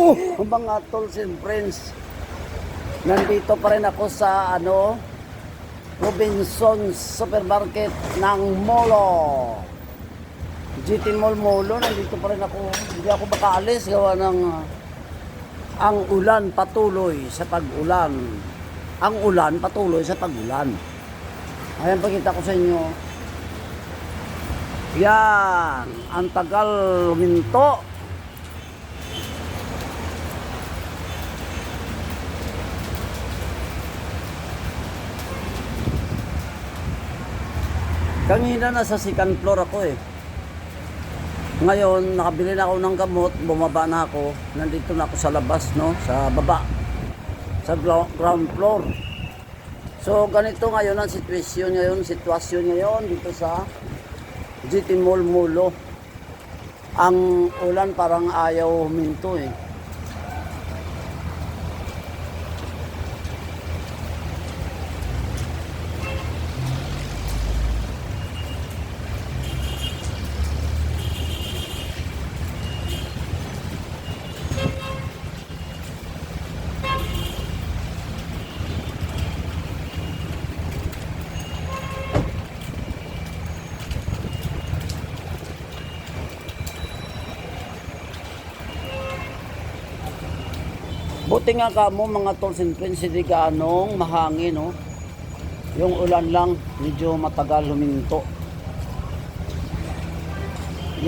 Mga tools and friends, nandito pa rin ako sa Robinsons Supermarket ng Molo, GT Mall Molo. Nandito pa rin ako, hindi ako makaalis gawa ng ang ulan patuloy sa pag-ulan. Ang ulan patuloy sa pag-ulan. Ayan, pakita ko sa inyo. Yan, ang tagal huminto. Kanina nasa second floor ako eh. Ngayon, nakabili na ako ng gamot, bumaba na ako. Nandito na ako sa labas, no? Sa baba. Sa ground floor. So, ganito ngayon ang sitwasyon ngayon dito sa GT Mall Molo. Ang ulan parang ayaw huminto eh. Buti nga kamo mga tools and friends, hindi gaanong mahangin, no? Yung ulan lang, medyo matagal huminto.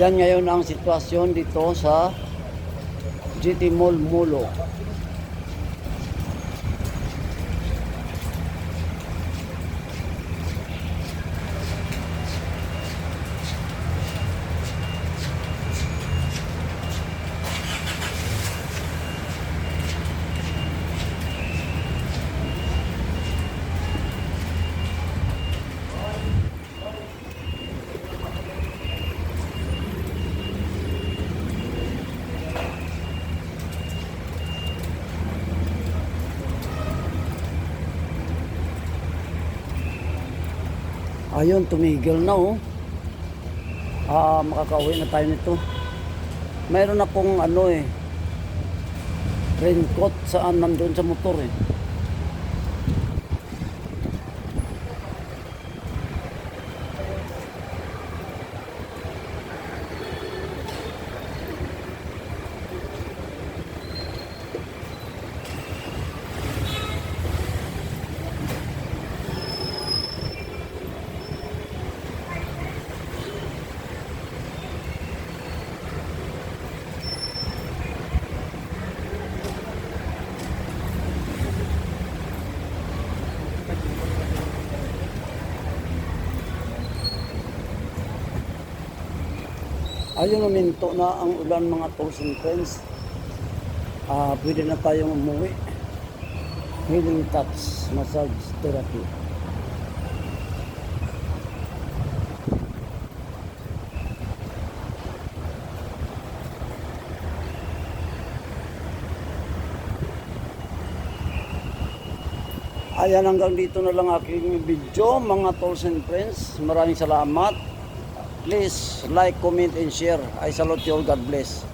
Yan ngayon ang sitwasyon dito sa GT Mall Molo. Ayun, tumigil na oh. Makakauwi na tayo nito. Mayroon akong raincoat saan nandun sa motor eh. Ayun, uminto na ang ulan mga tools and friends. Pwede na tayong umuwi. Healing touch massage therapy. Ayan, hanggang dito na lang aking video mga tools and friends. Maraming salamat. Please like, comment, and share. I salute you all. God bless.